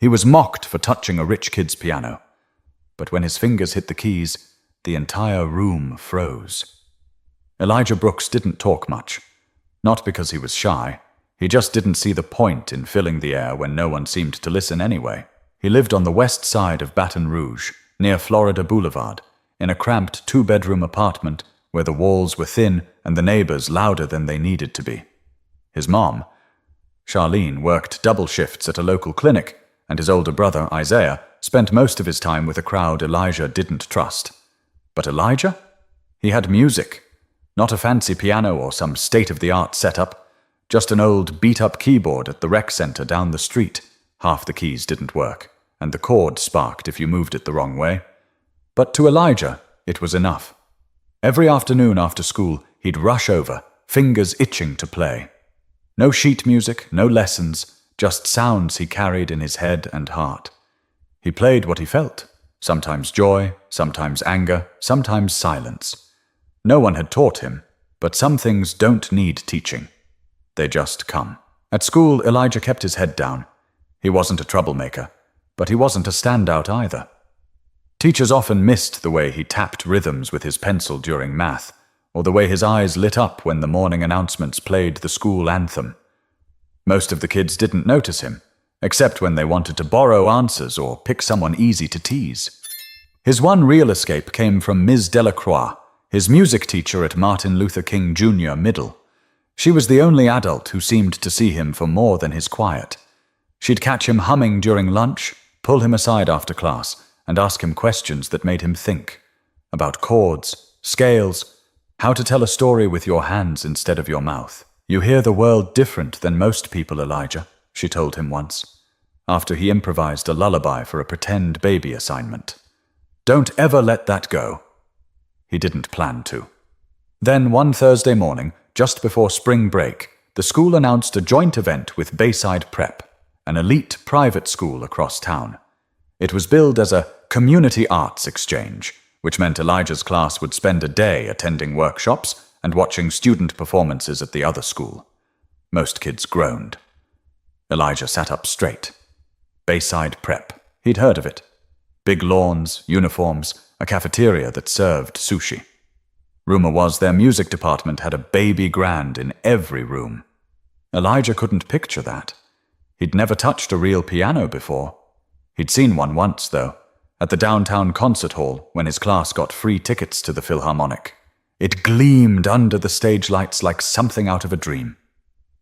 He was mocked for touching a rich kid's piano. But when his fingers hit the keys, the entire room froze. Elijah Brooks didn't talk much. Not because he was shy. He just didn't see the point in filling the air when no one seemed to listen anyway. He lived on the west side of Baton Rouge, near Florida Boulevard, in a cramped two-bedroom apartment where the walls were thin and the neighbors louder than they needed to be. His mom, Charlene, worked double shifts at a local clinic, and his older brother, Isaiah, spent most of his time with a crowd Elijah didn't trust. But Elijah? He had music. Not a fancy piano or some state-of-the-art setup, just an old beat-up keyboard at the rec center down the street. Half the keys didn't work, and the cord sparked if you moved it the wrong way. But to Elijah, it was enough. Every afternoon after school, he'd rush over, fingers itching to play. No sheet music, no lessons, just sounds he carried in his head and heart. He played what he felt, sometimes joy, sometimes anger, sometimes silence. No one had taught him, but some things don't need teaching. They just come. At school, Elijah kept his head down. He wasn't a troublemaker, but he wasn't a standout either. Teachers often missed the way he tapped rhythms with his pencil during math, or the way his eyes lit up when the morning announcements played the school anthem. Most of the kids didn't notice him, except when they wanted to borrow answers or pick someone easy to tease. His one real escape came from Ms. Delacroix, his music teacher at Martin Luther King Jr. Middle. She was the only adult who seemed to see him for more than his quiet. She'd catch him humming during lunch, pull him aside after class, and ask him questions that made him think. About chords, scales, how to tell a story with your hands instead of your mouth. You hear the world different than most people, Elijah, she told him once, after he improvised a lullaby for a pretend baby assignment. Don't ever let that go. He didn't plan to. Then one Thursday morning, just before spring break, the school announced a joint event with Bayside Prep, an elite private school across town. It was billed as a community arts exchange, which meant Elijah's class would spend a day attending workshops and watching student performances at the other school. Most kids groaned. Elijah sat up straight. Bayside Prep. He'd heard of it. Big lawns, uniforms, a cafeteria that served sushi. Rumor was their music department had a baby grand in every room. Elijah couldn't picture that. He'd never touched a real piano before. He'd seen one once, though, at the downtown concert hall when his class got free tickets to the Philharmonic. It gleamed under the stage lights like something out of a dream.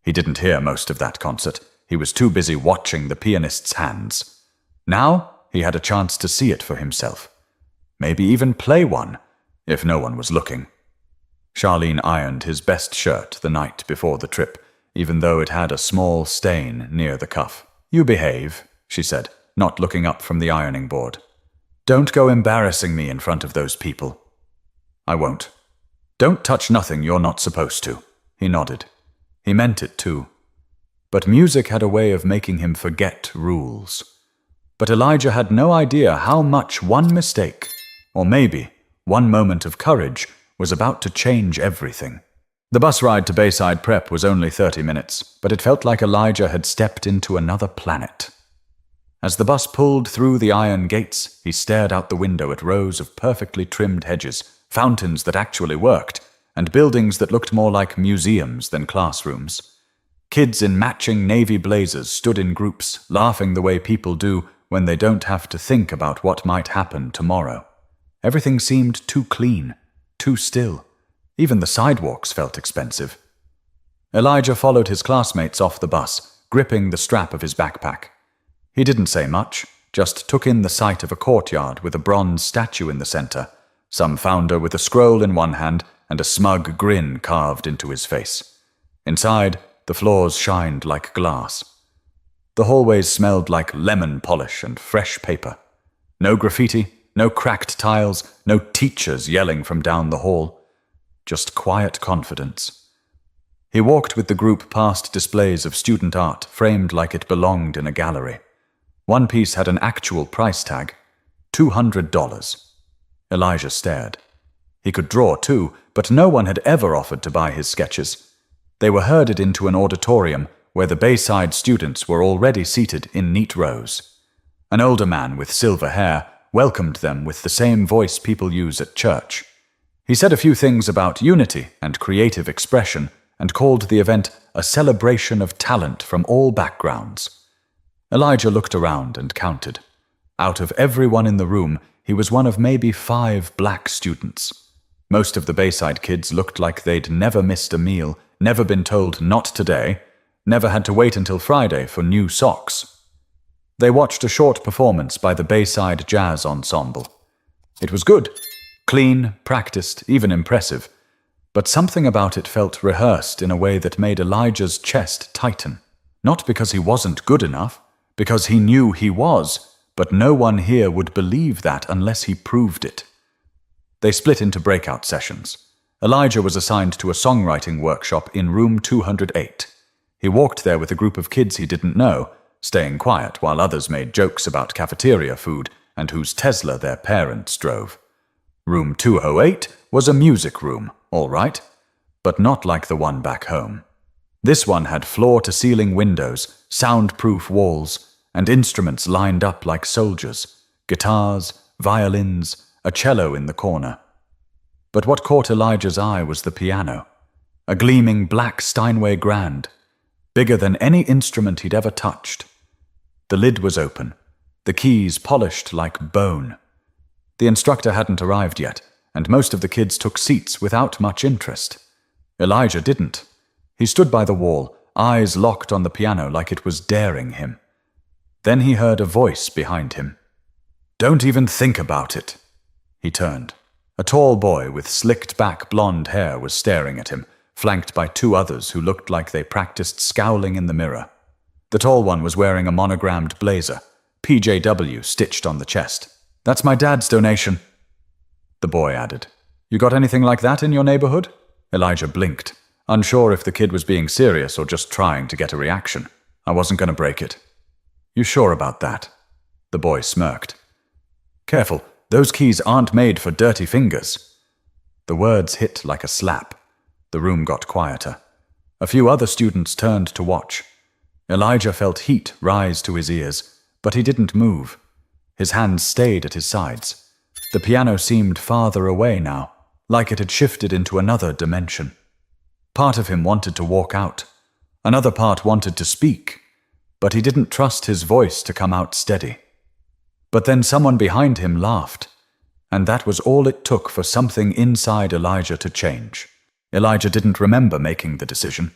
He didn't hear most of that concert. He was too busy watching the pianist's hands. Now he had a chance to see it for himself. Maybe even play one, if no one was looking. Charlene ironed his best shirt the night before the trip, even though it had a small stain near the cuff. You behave, she said, not looking up from the ironing board. Don't go embarrassing me in front of those people. I won't. Don't touch nothing you're not supposed to. He nodded. He meant it too. But music had a way of making him forget rules. But Elijah had no idea how much one mistake, or maybe one moment of courage, was about to change everything. The bus ride to Bayside Prep was only 30 minutes, but it felt like Elijah had stepped into another planet. As the bus pulled through the iron gates, he stared out the window at rows of perfectly trimmed hedges, fountains that actually worked, and buildings that looked more like museums than classrooms. Kids in matching navy blazers stood in groups, laughing the way people do when they don't have to think about what might happen tomorrow. Everything seemed too clean, too still. Even the sidewalks felt expensive. Elijah followed his classmates off the bus, gripping the strap of his backpack. He didn't say much, just took in the sight of a courtyard with a bronze statue in the center, some founder with a scroll in one hand and a smug grin carved into his face. Inside, the floors shined like glass. The hallways smelled like lemon polish and fresh paper. No graffiti, no cracked tiles, no teachers yelling from down the hall. Just quiet confidence. He walked with the group past displays of student art framed like it belonged in a gallery. One piece had an actual price tag, $200. Elijah stared. He could draw too, but no one had ever offered to buy his sketches. They were herded into an auditorium where the Bayside students were already seated in neat rows. An older man with silver hair welcomed them with the same voice people use at church. He said a few things about unity and creative expression and called the event a celebration of talent from all backgrounds. Elijah looked around and counted. Out of everyone in the room, he was one of maybe 5 black students. Most of the Bayside kids looked like they'd never missed a meal, never been told not today, never had to wait until Friday for new socks. They watched a short performance by the Bayside Jazz Ensemble. It was good, clean, practiced, even impressive, but something about it felt rehearsed in a way that made Elijah's chest tighten. Not because he wasn't good enough, because he knew he was, but no one here would believe that unless he proved it. They split into breakout sessions. Elijah was assigned to a songwriting workshop in room 208. He walked there with a group of kids he didn't know, staying quiet while others made jokes about cafeteria food and whose Tesla their parents drove. Room 208 was a music room, all right, but not like the one back home. This one had floor-to-ceiling windows, soundproof walls, and instruments lined up like soldiers, guitars, violins, a cello in the corner. But what caught Elijah's eye was the piano, a gleaming black Steinway grand, bigger than any instrument he'd ever touched. The lid was open, the keys polished like bone. The instructor hadn't arrived yet, and most of the kids took seats without much interest. Elijah didn't. He stood by the wall, eyes locked on the piano like it was daring him. Then he heard a voice behind him. "Don't even think about it." He turned. A tall boy with slicked-back blonde hair was staring at him, flanked by 2 others who looked like they practiced scowling in the mirror. The tall one was wearing a monogrammed blazer, PJW stitched on the chest. "That's my dad's donation," the boy added. "You got anything like that in your neighborhood?" Elijah blinked, unsure if the kid was being serious or just trying to get a reaction. "I wasn't going to break it." "You sure about that?" The boy smirked. "Careful, those keys aren't made for dirty fingers." The words hit like a slap. The room got quieter. A few other students turned to watch. Elijah felt heat rise to his ears, but he didn't move. His hands stayed at his sides. The piano seemed farther away now, like it had shifted into another dimension. Part of him wanted to walk out. Another part wanted to speak, but he didn't trust his voice to come out steady. But then someone behind him laughed, and that was all it took for something inside Elijah to change. Elijah didn't remember making the decision.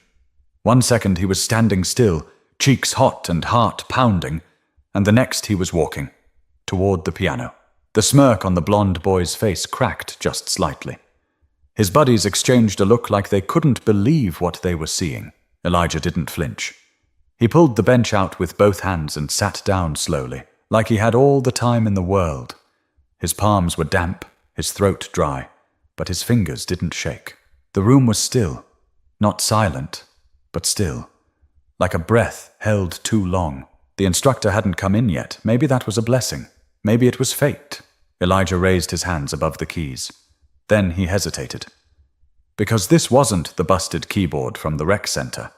1 second he was standing still, cheeks hot and heart pounding, and the next he was walking toward the piano. The smirk on the blonde boy's face cracked just slightly. His buddies exchanged a look like they couldn't believe what they were seeing. Elijah didn't flinch. He pulled the bench out with both hands and sat down slowly, like he had all the time in the world. His palms were damp, his throat dry, but his fingers didn't shake. The room was still, not silent, but still, like a breath held too long. The instructor hadn't come in yet. Maybe that was a blessing. Maybe it was fate. Elijah raised his hands above the keys. Then he hesitated. Because this wasn't the busted keyboard from the rec center.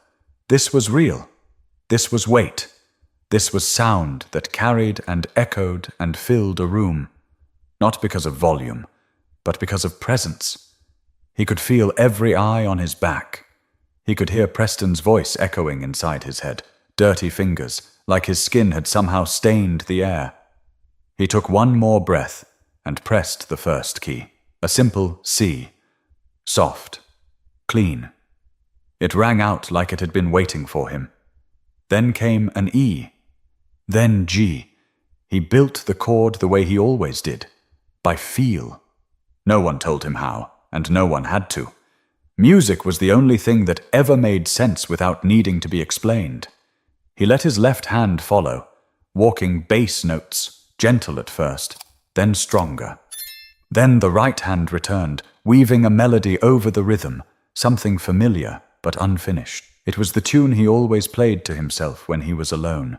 This was real. This was weight. This was sound that carried and echoed and filled a room. Not because of volume, but because of presence. He could feel every eye on his back. He could hear Preston's voice echoing inside his head, dirty fingers, like his skin had somehow stained the air. He took one more breath and pressed the first key, a simple C. Soft. Clean. It rang out like it had been waiting for him. Then came an E. Then G. He built the chord the way he always did, by feel. No one told him how, and no one had to. Music was the only thing that ever made sense without needing to be explained. He let his left hand follow, walking bass notes, gentle at first, then stronger. Then the right hand returned, weaving a melody over the rhythm, something familiar but unfinished. It was the tune he always played to himself when he was alone.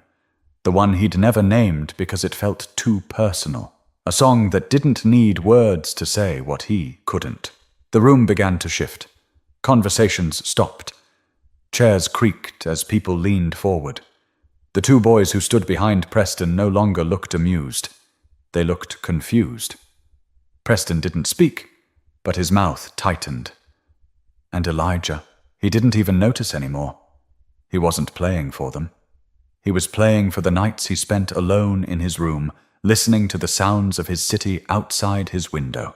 The one he'd never named because it felt too personal. A song that didn't need words to say what he couldn't. The room began to shift. Conversations stopped. Chairs creaked as people leaned forward. The two boys who stood behind Preston no longer looked amused. They looked confused. Preston didn't speak, but his mouth tightened. And Elijah, he didn't even notice anymore. He wasn't playing for them. He was playing for the nights he spent alone in his room, listening to the sounds of his city outside his window.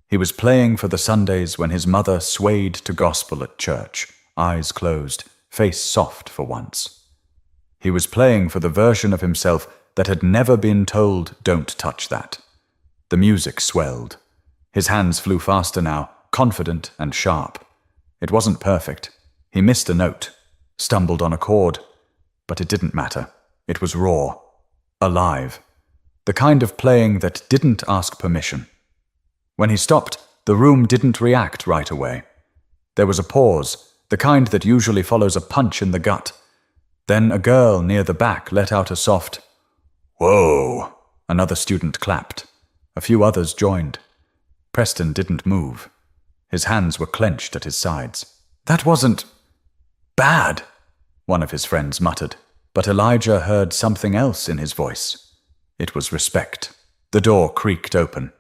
He was playing for the Sundays when his mother swayed to gospel at church, eyes closed, face soft for once. He was playing for the version of himself that had never been told, "Don't touch that." The music swelled. His hands flew faster now, confident and sharp. It wasn't perfect. He missed a note, stumbled on a chord, but it didn't matter. It was raw, alive, the kind of playing that didn't ask permission. When he stopped, the room didn't react right away. There was a pause, the kind that usually follows a punch in the gut. Then a girl near the back let out a soft, "Whoa!" Another student clapped. A few others joined. Preston didn't move. His hands were clenched at his sides. "That wasn't bad," one of his friends muttered, but Elijah heard something else in his voice. It was respect. The door creaked open.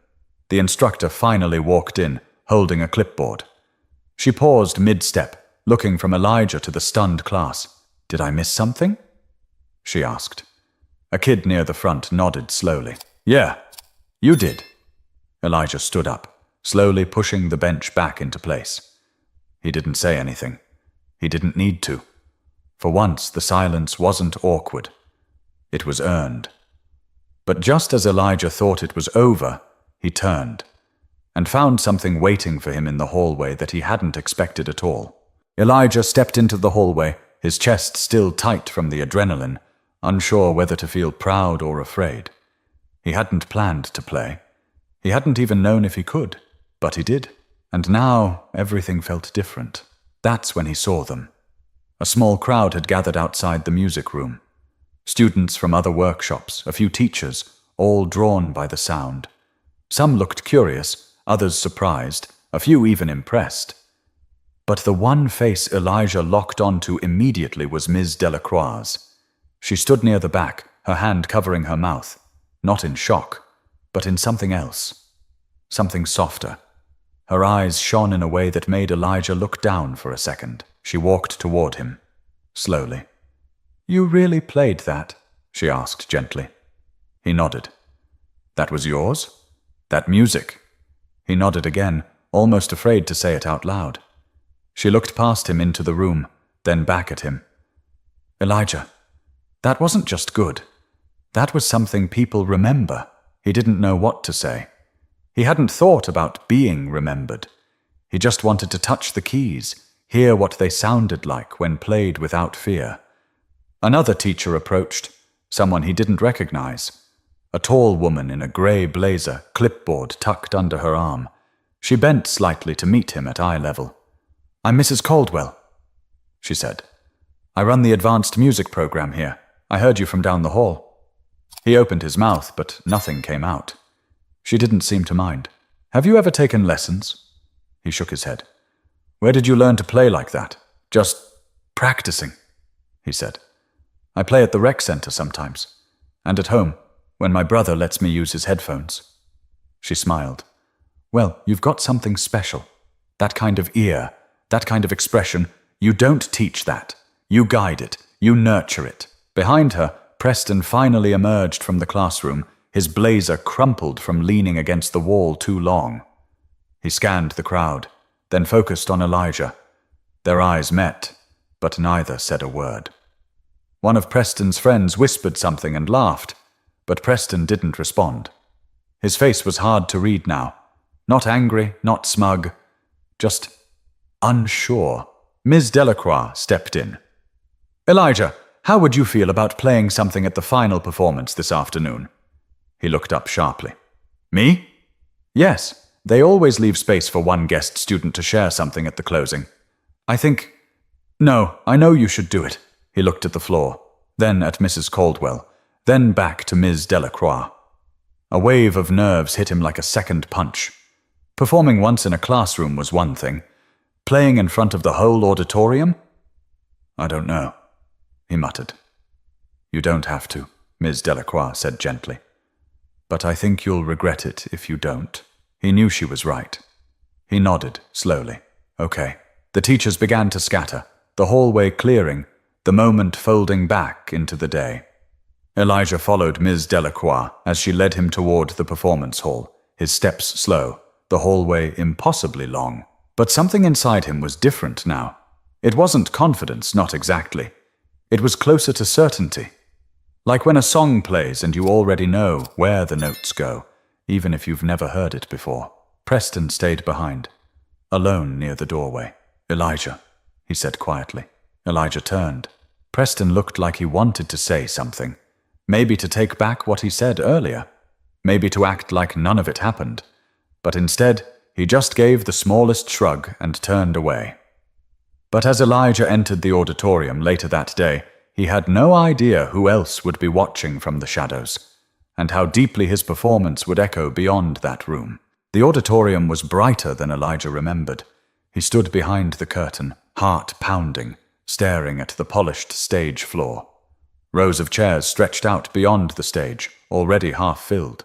The instructor finally walked in, holding a clipboard. She paused mid-step, looking from Elijah to the stunned class. "Did I miss something?" she asked. A kid near the front nodded slowly. "Yeah, you did." Elijah stood up, slowly pushing the bench back into place. He didn't say anything. He didn't need to. For once, the silence wasn't awkward. It was earned. But just as Elijah thought it was over, he turned and found something waiting for him in the hallway that he hadn't expected at all. Elijah stepped into the hallway, his chest still tight from the adrenaline, unsure whether to feel proud or afraid. He hadn't planned to play. He hadn't even known if he could, but he did. And now everything felt different. That's when he saw them. A small crowd had gathered outside the music room. Students from other workshops, a few teachers, all drawn by the sound. Some looked curious, others surprised, a few even impressed. But the one face Elijah locked onto immediately was Ms. Delacroix's. She stood near the back, her hand covering her mouth, not in shock, but in something else, something softer. Her eyes shone in a way that made Elijah look down for a second. She walked toward him, slowly. "You really played that?" she asked gently. He nodded. "That was yours? That music?" He nodded again, almost afraid to say it out loud. She looked past him into the room, then back at him. "Elijah, that wasn't just good. That was something people remember." He didn't know what to say. He hadn't thought about being remembered. He just wanted to touch the keys, hear what they sounded like when played without fear. Another teacher approached, someone he didn't recognize. A tall woman in a grey blazer, clipboard tucked under her arm. She bent slightly to meet him at eye level. "I'm Mrs. Caldwell," she said. "I run the advanced music program here. I heard you from down the hall." He opened his mouth, but nothing came out. She didn't seem to mind. "Have you ever taken lessons?" He shook his head. "Where did you learn to play like that?" "Just practicing," he said. "I play at the rec center sometimes, and at home, when my brother lets me use his headphones." She smiled. "Well, you've got something special. That kind of ear, that kind of expression, you don't teach that. You guide it, you nurture it." Behind her, Preston finally emerged from the classroom, his blazer crumpled from leaning against the wall too long. He scanned the crowd, then focused on Elijah. Their eyes met, but neither said a word. One of Preston's friends whispered something and laughed, but Preston didn't respond. His face was hard to read now. Not angry, not smug, just unsure. Ms. Delacroix stepped in. "Elijah, how would you feel about playing something at the final performance this afternoon?" He looked up sharply. "Me?" "Yes, they always leave space for one guest student to share something at the closing. No, I know you should do it." He looked at the floor, then at Mrs. Caldwell, then back to Ms. Delacroix. A wave of nerves hit him like a second punch. Performing once in a classroom was one thing. Playing in front of the whole auditorium? "I don't know," he muttered. You don't have to, Ms. Delacroix said gently. But I think you'll regret it if you don't. He knew she was right. He nodded slowly. Okay. The teachers began to scatter, the hallway clearing, the moment folding back into the day. Elijah followed Ms. Delacroix as she led him toward the performance hall, his steps slow, the hallway impossibly long. But something inside him was different now. It wasn't confidence, not exactly. It was closer to certainty. Like when a song plays and you already know where the notes go, even if you've never heard it before. Preston stayed behind, alone near the doorway. Elijah, he said quietly. Elijah turned. Preston looked like he wanted to say something. Maybe to take back what he said earlier. Maybe to act like none of it happened. But instead, he just gave the smallest shrug and turned away. But as Elijah entered the auditorium later that day, he had no idea who else would be watching from the shadows, and how deeply his performance would echo beyond that room. The auditorium was brighter than Elijah remembered. He stood behind the curtain, heart pounding, staring at the polished stage floor. Rows of chairs stretched out beyond the stage, already half filled.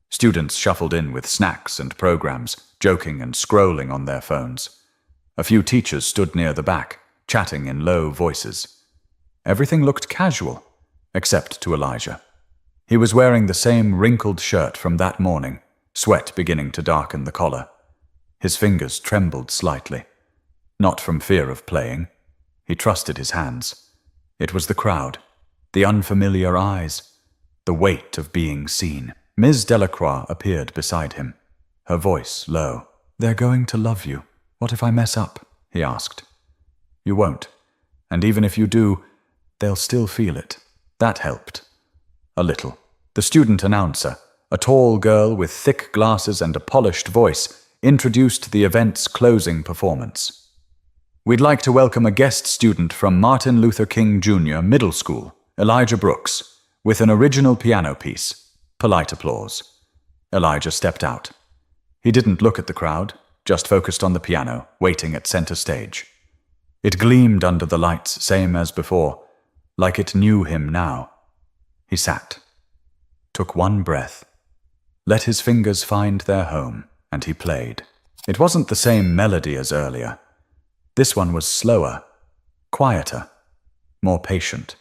Students shuffled in with snacks and programs, joking and scrolling on their phones. A few teachers stood near the back, chatting in low voices. Everything looked casual, except to Elijah. He was wearing the same wrinkled shirt from that morning, sweat beginning to darken the collar. His fingers trembled slightly. Not from fear of playing. He trusted his hands. It was the crowd, the unfamiliar eyes, the weight of being seen. Ms. Delacroix appeared beside him, her voice low. They're going to love you. What if I mess up? He asked. You won't. And even if you do, they'll still feel it. That helped. A little. The student announcer, a tall girl with thick glasses and a polished voice, introduced the event's closing performance. We'd like to welcome a guest student from Martin Luther King Jr. Middle School, Elijah Brooks, with an original piano piece. Polite applause. Elijah stepped out. He didn't look at the crowd, just focused on the piano, waiting at center stage. It gleamed under the lights, same as before, like it knew him now. He sat, took one breath, let his fingers find their home, and he played. It wasn't the same melody as earlier. This one was slower, quieter, more patient,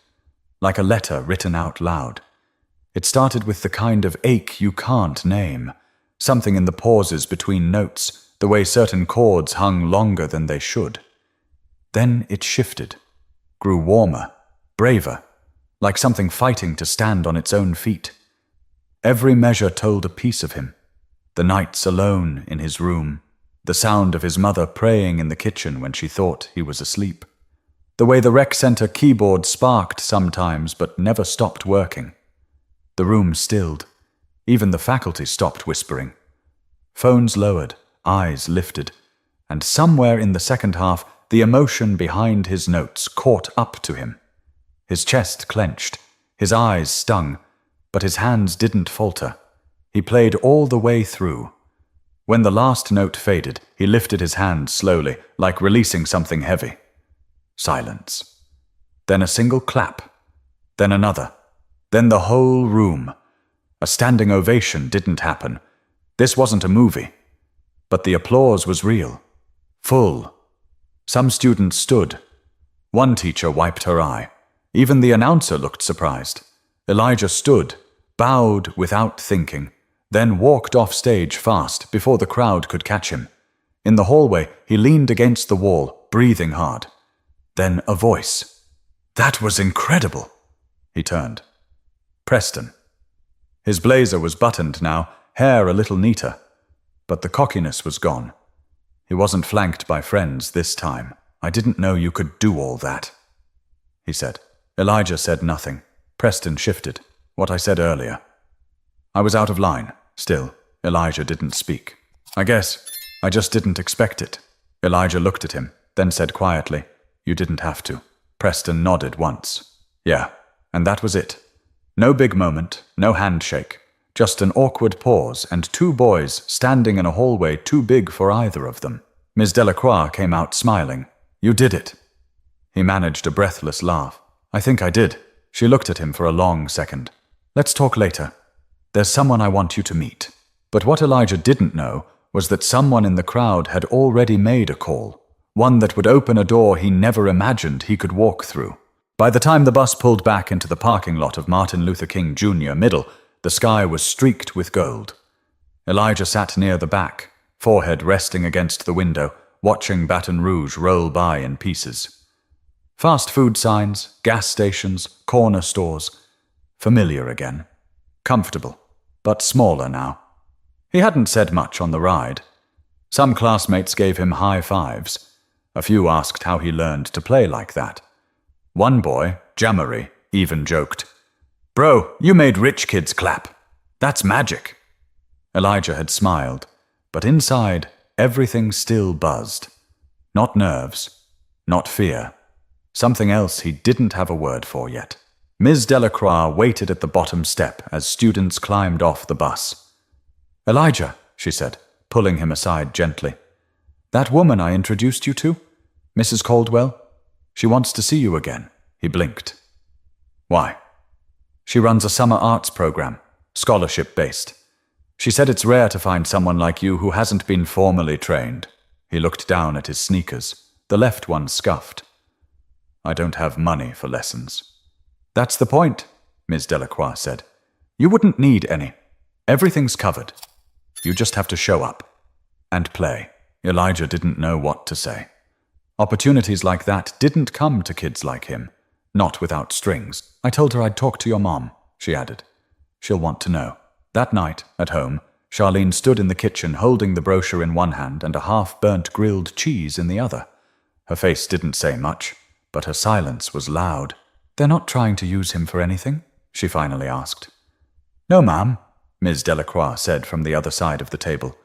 like a letter written out loud. It started with the kind of ache you can't name, something in the pauses between notes, the way certain chords hung longer than they should. Then it shifted, grew warmer, braver, like something fighting to stand on its own feet. Every measure told a piece of him. The nights alone in his room, the sound of his mother praying in the kitchen when she thought he was asleep, the way the rec center keyboard sparked sometimes but never stopped working. The room stilled. Even the faculty stopped whispering. Phones lowered, eyes lifted, and somewhere in the second half, the emotion behind his notes caught up to him. His chest clenched, his eyes stung, but his hands didn't falter. He played all the way through. When the last note faded, he lifted his hand slowly, like releasing something heavy. Silence. Then a single clap. Then another. Then the whole room. A standing ovation didn't happen. This wasn't a movie. But the applause was real. Full. Some students stood. One teacher wiped her eye. Even the announcer looked surprised. Elijah stood, bowed without thinking, then walked off stage fast before the crowd could catch him. In the hallway, he leaned against the wall, breathing hard. Then a voice. That was incredible. He turned. Preston. His blazer was buttoned now, hair a little neater, but the cockiness was gone. He wasn't flanked by friends this time. I didn't know you could do all that, he said. Elijah said nothing. Preston shifted. What I said earlier. I was out of line. Still, Elijah didn't speak. I guess I just didn't expect it. Elijah looked at him, then said quietly, You didn't have to. Preston nodded once. Yeah, and that was it. No big moment, no handshake. Just an awkward pause and two boys standing in a hallway too big for either of them. Ms. Delacroix came out smiling. You did it. He managed a breathless laugh. I think I did, She looked at him for a long second. "Let's talk later. There's someone I want you to meet." But what Elijah didn't know was that someone in the crowd had already made a call, one that would open a door he never imagined he could walk through. By the time the bus pulled back into the parking lot of Martin Luther King Jr. Middle, the sky was streaked with gold. Elijah sat near the back, forehead resting against the window, watching Baton Rouge roll by in pieces. Fast food signs, gas stations, corner stores. Familiar again. Comfortable, but smaller now. He hadn't said much on the ride. Some classmates gave him high fives. A few asked how he learned to play like that. One boy, Jamari, even joked, "Bro, you made rich kids clap. That's magic." Elijah had smiled, but inside, everything still buzzed. Not nerves, not fear. Something else he didn't have a word for yet. Ms. Delacroix waited at the bottom step as students climbed off the bus. "Elijah," she said, pulling him aside gently. "That woman I introduced you to, Mrs. Caldwell, she wants to see you again." He blinked. "Why?" "She runs a summer arts program, scholarship-based. She said it's rare to find someone like you who hasn't been formally trained." He looked down at his sneakers, the left one scuffed. "I don't have money for lessons." "That's the point," Ms. Delacroix said. "You wouldn't need any. Everything's covered. You just have to show up. And play." Elijah didn't know what to say. Opportunities like that didn't come to kids like him. Not without strings. "I told her I'd talk to your mom," she added. "She'll want to know." That night, at home, Charlene stood in the kitchen holding the brochure in one hand and a half-burnt grilled cheese in the other. Her face didn't say much, but her silence was loud. "They're not trying to use him for anything?" she finally asked. "No, ma'am," Ms. Delacroix said from the other side of the table.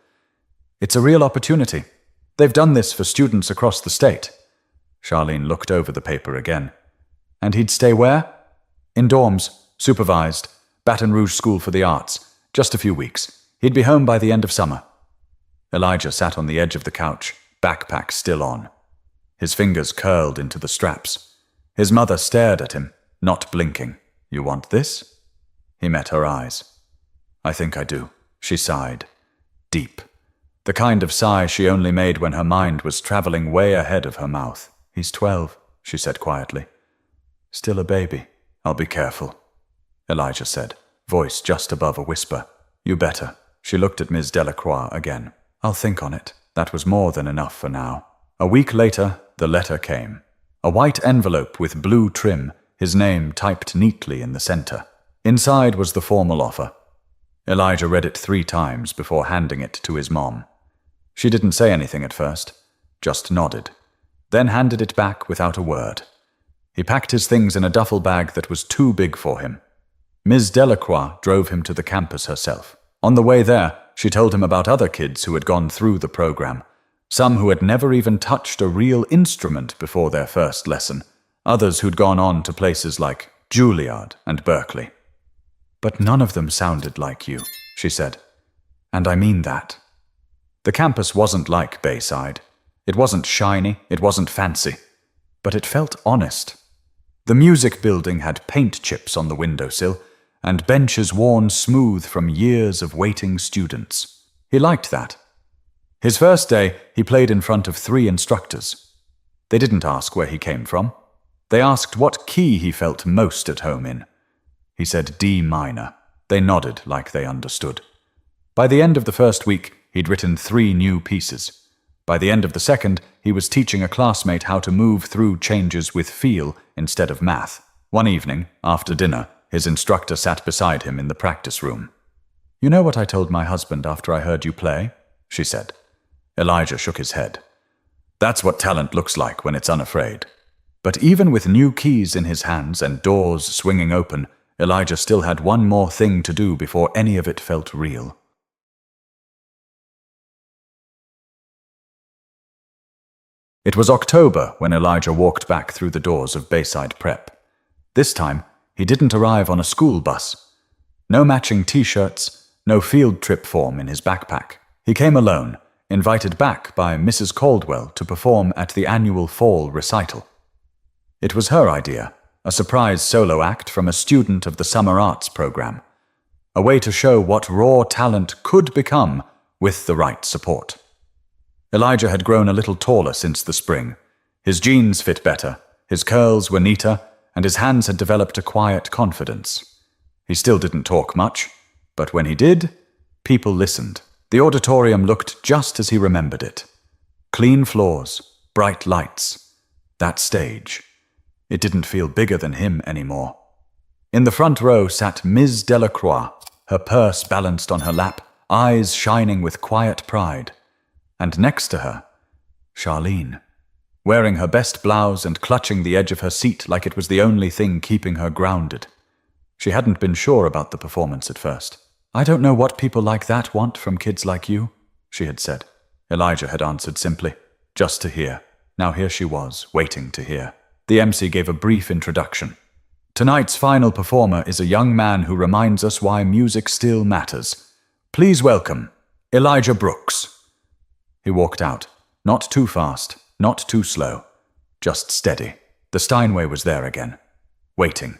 "It's a real opportunity. They've done this for students across the state." Charlene looked over the paper again. "And he'd stay where?" "In dorms, supervised, Baton Rouge School for the Arts. Just a few weeks. He'd be home by the end of summer." Elijah sat on the edge of the couch, backpack still on. His fingers curled into the straps. His mother stared at him, not blinking. "You want this?" He met her eyes. "I think I do," she sighed. Deep. The kind of sigh she only made when her mind was traveling way ahead of her mouth. "He's 12, she said quietly. "Still a baby. I'll be careful," Elijah said, voice just above a whisper. "You better." She looked at Ms. Delacroix again. "I'll think on it." That was more than enough for now. A week later, the letter came. A white envelope with blue trim, his name typed neatly in the center. Inside was the formal offer. Elijah read it 3 times before handing it to his mom. She didn't say anything at first, just nodded, then handed it back without a word. He packed his things in a duffel bag that was too big for him. Ms. Delacroix drove him to the campus herself. On the way there, she told him about other kids who had gone through the program, some who had never even touched a real instrument before their first lesson, others who'd gone on to places like Juilliard and Berkeley. "But none of them sounded like you," she said. "And I mean that." The campus wasn't like Bayside. It wasn't shiny, it wasn't fancy, but it felt honest. The music building had paint chips on the windowsill, and benches worn smooth from years of waiting students. He liked that. His first day, he played in front of 3 instructors. They didn't ask where he came from. They asked what key he felt most at home in. He said D minor. They nodded like they understood. By the end of the first week, he'd written 3 new pieces. By the end of the second, he was teaching a classmate how to move through changes with feel instead of math. One evening, after dinner, his instructor sat beside him in the practice room. "You know what I told my husband after I heard you play?" she said. Elijah shook his head. That's what talent looks like when it's unafraid. But even with new keys in his hands and doors swinging open, Elijah still had one more thing to do before any of it felt real. It was October when Elijah walked back through the doors of Bayside Prep. This time, he didn't arrive on a school bus. No matching t-shirts, no field trip form in his backpack. He came alone, invited back by Mrs. Caldwell to perform at the annual fall recital. It was her idea, a surprise solo act from a student of the summer arts program. A way to show what raw talent could become with the right support. Elijah had grown a little taller since the spring. His jeans fit better, his curls were neater, and his hands had developed a quiet confidence. He still didn't talk much, but when he did, people listened. The auditorium looked just as he remembered it. Clean floors, bright lights. That stage. It didn't feel bigger than him anymore. In the front row sat Ms. Delacroix, her purse balanced on her lap, eyes shining with quiet pride. And next to her, Charlene, wearing her best blouse and clutching the edge of her seat like it was the only thing keeping her grounded. She hadn't been sure about the performance at first. "I don't know what people like that want from kids like you," she had said. Elijah had answered simply, "Just to hear." Now here she was, waiting to hear. The MC gave a brief introduction. "Tonight's final performer is a young man who reminds us why music still matters. Please welcome Elijah Brooks." He walked out, not too fast, not too slow, just steady. The Steinway was there again, waiting.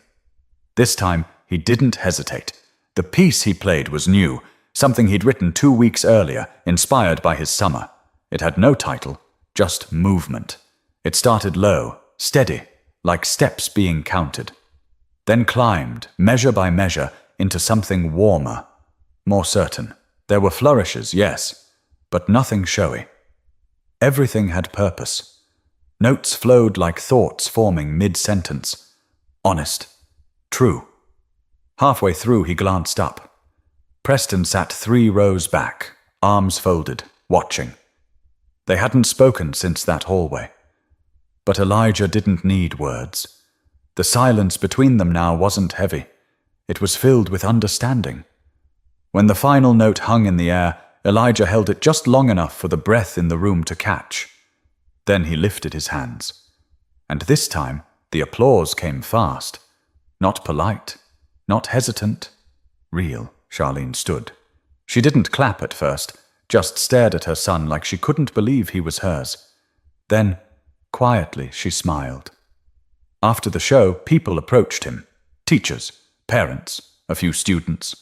This time, he didn't hesitate. The piece he played was new, something he'd written 2 weeks earlier, inspired by his summer. It had no title, just movement. It started low, steady, like steps being counted. Then climbed, measure by measure, into something warmer, more certain. There were flourishes, yes, but nothing showy. Everything had purpose. Notes flowed like thoughts forming mid-sentence. Honest. True. Halfway through, he glanced up. Preston sat 3 rows back, arms folded, watching. They hadn't spoken since that hallway. But Elijah didn't need words. The silence between them now wasn't heavy. It was filled with understanding. When the final note hung in the air, Elijah held it just long enough for the breath in the room to catch. Then he lifted his hands. And this time, the applause came fast. Not polite, not hesitant. Real. Charlene stood. She didn't clap at first, just stared at her son like she couldn't believe he was hers. Then, quietly, she smiled. After the show, people approached him. Teachers, parents, a few students.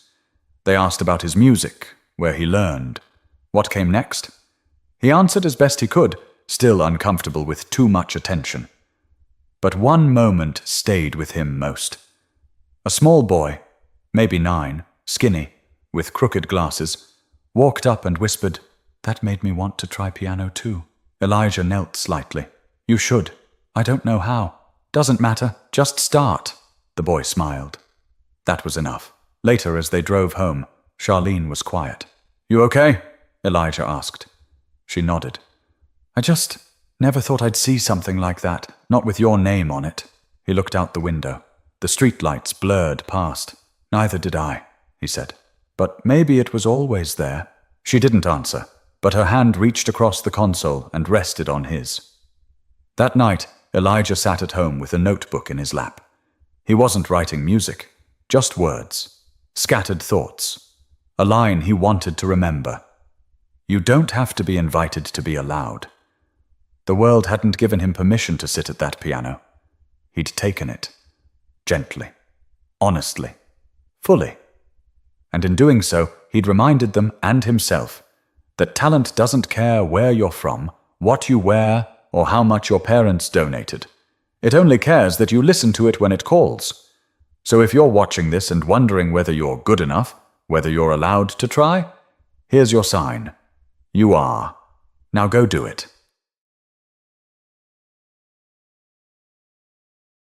They asked about his music, where he learned. What came next? He answered as best he could, still uncomfortable with too much attention. But one moment stayed with him most. A small boy, maybe 9, skinny, with crooked glasses, walked up and whispered, "That made me want to try piano too." Elijah knelt slightly. "You should. I don't know how. Doesn't matter. Just start." The boy smiled. That was enough. Later, as they drove home, Charlene was quiet. "You okay?" Elijah asked. She nodded. "I just never thought I'd see something like that, not with your name on it." He looked out the window. The streetlights blurred past. "Neither did I," he said. "But maybe it was always there." She didn't answer, but her hand reached across the console and rested on his. That night, Elijah sat at home with a notebook in his lap. He wasn't writing music, just words, scattered thoughts, a line he wanted to remember. You don't have to be invited to be allowed. The world hadn't given him permission to sit at that piano. He'd taken it. Gently, honestly, fully. And in doing so, he'd reminded them and himself that talent doesn't care where you're from, what you wear, or how much your parents donated. It only cares that you listen to it when it calls. So if you're watching this and wondering whether you're good enough, whether you're allowed to try, here's your sign. You are. Now go do it.